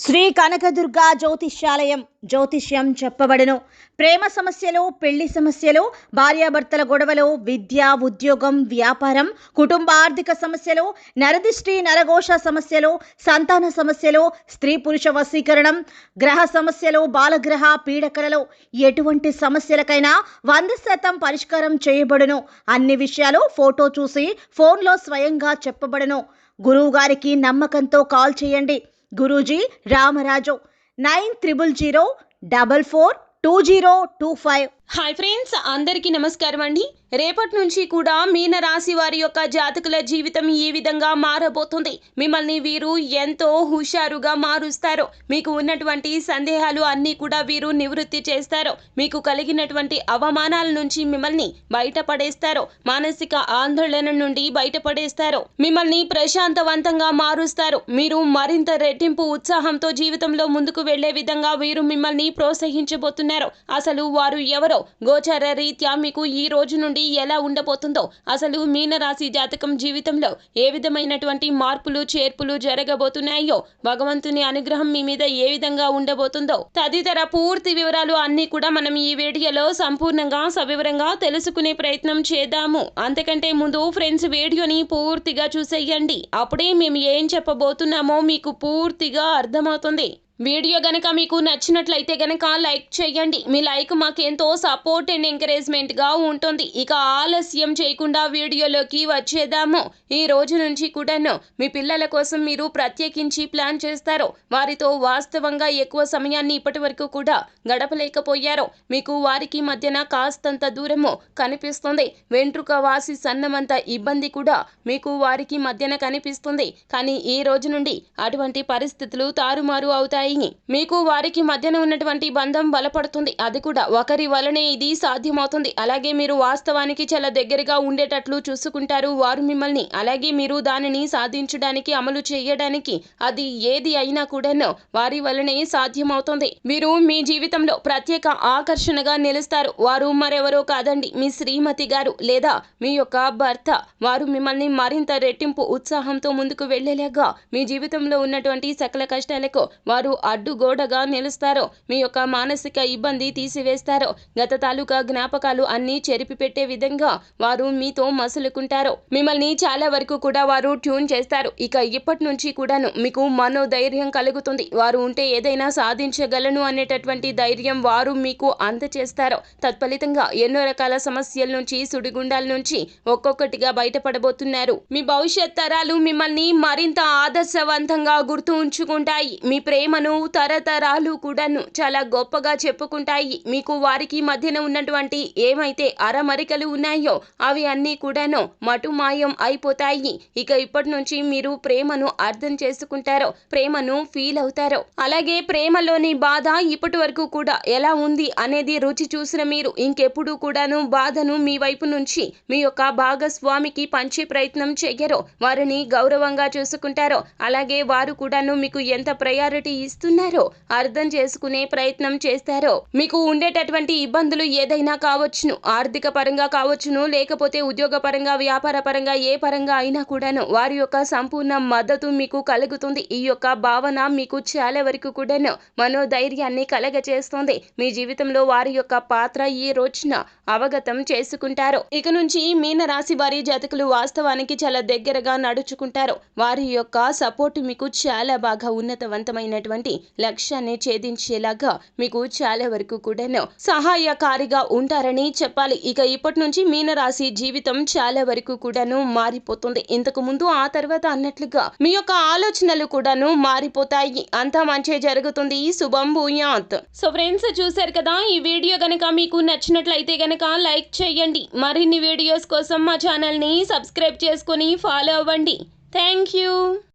శ్రీ కనకదుర్గా జ్యోతిష్యాలయం జ్యోతిష్యం చెప్పబడును. ప్రేమ సమస్యలు, పెళ్లి సమస్యలు, భార్యాభర్తల గొడవలు, విద్య, ఉద్యోగం, వ్యాపారం, కుటుంబ ఆర్థిక సమస్యలు, నరదిష్టి, నరఘోష సమస్యలు, సంతాన సమస్యలు, స్త్రీ పురుష వశీకరణం, గ్రహ సమస్యలు, బాలగ్రహ పీడకలలు, ఎటువంటి సమస్యలకైనా 100% పరిష్కారం చేయబడును. అన్ని విషయాలు ఫోటో చూసి ఫోన్లో స్వయంగా చెప్పబడును. గురువు గారికి నమ్మకంతో కాల్ చేయండి. గురూజీ రామరాజు 9000442025. హాయ్ ఫ్రెండ్స్, అందరికీ నమస్కారం అండి. రేపటి నుంచి కూడా మీన రాశి వారి యొక్క జాతకుల జీవితం ఈ విధంగా మారబోతుంది. మిమ్మల్ని వీరు ఎంతో హుషారుగా మారుస్తారు. మీకు ఉన్నటువంటి సందేహాలు అన్నీ కూడా వీరు నివృత్తి చేస్తారు. మీకు కలిగినటువంటి అవమానాల నుంచి మిమ్మల్ని బయటపడేస్తారు. మానసిక ఆందోళన నుండి బయటపడేస్తారు. మిమ్మల్ని ప్రశాంతవంతంగా మారుస్తారు. మీరు మరింత రెట్టింపు ఉత్సాహంతో జీవితంలో ముందుకు వెళ్లే విధంగా వీరు మిమ్మల్ని ప్రోత్సహించబోతున్నారు. అసలు వారు ఎవరో, గోచార రీత్యా మీకు ఈ రోజు నుండి ఎలా ఉండబోతుందో, అసలు మీనరాశి జాతకం జీవితంలో ఏ విధమైనటువంటి మార్పులు చేర్పులు జరగబోతున్నాయో, భగవంతుని అనుగ్రహం మీ మీద ఏ విధంగా ఉండబోతుందో తదితర పూర్తి వివరాలు అన్నీ కూడా మనం ఈ వీడియోలో సంపూర్ణంగా సవివరంగా తెలుసుకునే ప్రయత్నం చేద్దాము. అంతకంటే ముందు ఫ్రెండ్స్, వీడియోని పూర్తిగా చూసేయండి. అప్పుడే మేము ఏం చెప్పబోతున్నామో మీకు పూర్తిగా అర్థమవుతుంది. వీడియో గనక మీకు నచ్చినట్లయితే గనక లైక్ చేయండి. మీ లైక్ మాకు ఎంతో సపోర్ట్ అండ్ ఎంకరేజ్మెంట్గా ఉంటుంది. ఇక ఆలస్యం చేయకుండా వీడియోలోకి వచ్చేద్దాము. ఈ రోజు నుంచి కూడాను మీ పిల్లల కోసం మీరు ప్రత్యేకించి ప్లాన్ చేస్తారు. వారితో వాస్తవంగా ఎక్కువ సమయాన్ని ఇప్పటి వరకు కూడా గడపలేకపోయారు. మీకు వారికి మధ్యన కాస్తంత దూరము కనిపిస్తుంది. వెంట్రుక వాసి సన్నమంత ఇబ్బంది కూడా మీకు వారికి మధ్యన కనిపిస్తుంది. కానీ ఈ రోజు నుండి అటువంటి పరిస్థితులు తారుమారు అవుతాయి. మీకు వారికి మధ్యన ఉన్నటువంటి బంధం బలపడుతుంది. అది కూడా ఒకరి వలనే ఇది సాధ్యమవుతుంది. అలాగే మీరు వాస్తవానికి చాలా దగ్గరగా ఉండేటట్లు చూసుకుంటారు వారు మిమ్మల్ని. అలాగే మీరు దానిని సాధించడానికి, అమలు చేయడానికి అది ఏది అయినా కూడాను వారి వలనే సాధ్యమవుతుంది. వీరు మీ జీవితంలో ప్రత్యేక ఆకర్షణగా నిలుస్తారు. వారు మరెవరో కాదండి, మీ శ్రీమతి గారు లేదా మీ యొక్క భర్త. వారు మిమ్మల్ని మరింత రెట్టింపు ఉత్సాహంతో ముందుకు వెళ్లేలాగా మీ జీవితంలో ఉన్నటువంటి సకల కష్టాలకు వారు అడ్డుగోడగా నిలుస్తారు. మీ యొక్క మానసిక ఇబ్బంది తీసివేస్తారు. గత తాలూకా జ్ఞాపకాలు అన్నీ చెరిపి పెట్టే విధంగా వారు మీతో మసులుకుంటారు. మిమ్మల్ని చాలా వరకు కూడా వారు ట్యూన్ చేస్తారు. ఇక ఇప్పటి నుంచి కూడాను మీకు మనోధైర్యం కలుగుతుంది. వారు ఉంటే ఏదైనా సాధించగలను అనేటటువంటి ధైర్యం వారు మీకు అందచేస్తారు. తత్ఫలితంగా ఎన్నో రకాల సమస్యల నుంచి, సుడిగుండాల నుంచి ఒక్కొక్కటిగా బయటపడబోతున్నారు. మీ భవిష్యత్ తరాలు మిమ్మల్ని మరింత ఆదర్శవంతంగా గుర్తు ఉంచుకుంటాయి. మీ ప్రేమను తరతరాలు కూడాను చాలా గొప్పగా చెప్పుకుంటాయి. మీకు వారికి మధ్యన ఉన్నటువంటి ఏమైతే అరమరికలు ఉన్నాయో అవి అన్నీ కూడాను మటుమాయం అయిపోతాయి. ఇక ఇప్పటి నుంచి మీరు ప్రేమను అర్థం చేసుకుంటారో, ప్రేమను ఫీల్ అవుతారో. అలాగే ప్రేమలోని బాధ ఇప్పటి వరకు కూడా ఎలా ఉంది అనేది రుచి చూసిన మీరు ఇంకెప్పుడు కూడాను బాధను మీ వైపు నుంచి మీ యొక్క భాగస్వామికి పంచే ప్రయత్నం చెయ్యరో. వారిని గౌరవంగా చూసుకుంటారో. అలాగే వారు కూడాను మీకు ఎంత ప్రయారిటీ ఇస్తున్నారో అర్థం చేసుకునే ప్రయత్నం చేస్తారో. మీకు ఉండేటటువంటి ఇబ్బందులు ఏదైనా కావచ్చును, ఆర్థిక పరంగా కావచ్చును, లేకపోతే ఉద్యోగ పరంగా, వ్యాపార పరంగా, ఏ పరంగా అయినా కూడాను వారి యొక్క సంపూర్ణ మద్దతు మీకు కలుగుతుంది. ఈ యొక్క భావన మీకు చాలా వరకు కూడాను మనోధైర్యాన్ని కలగచేస్తుంది. మీ జీవితంలో వారి యొక్క పాత్ర ఈ రోజున అవగతం చేసుకుంటారు. ఇక నుంచి మీన రాశి వారి జాతకులు వాస్తవానికి చాలా దగ్గరగా నడుచుకుంటారు. వారి యొక్క సపోర్ట్ మీకు చాలా బాగా ఉన్నతవంతమైనటువంటి లక్ష్యాన్ని ఛేదించేలాగా మీకు చాలా వరకు కూడాను సహాయకారిగా ఉంటారని చెప్పాలి. ఇక ఇప్పటి నుంచి మీనరాశి జీవితం చాలా వరకు కూడాను మారిపోతుంది. ఇంతకు ముందు, ఆ తర్వాత అన్నట్లుగా మీ యొక్క ఆలోచనలు కూడాను మారిపోతాయి. అంతా మంచి జరుగుతుంది. శుభం భూయాత్. సో ఫ్రెండ్స్, చూశారు కదా, ఈ వీడియో గనక మీకు నచ్చినట్లయితే గనక లైక్ చేయండి. మరిన్ని వీడియోస్ కోసం మా ఛానల్ ని సబ్స్క్రైబ్ చేసుకుని ఫాలో అవ్వండి. Thank you.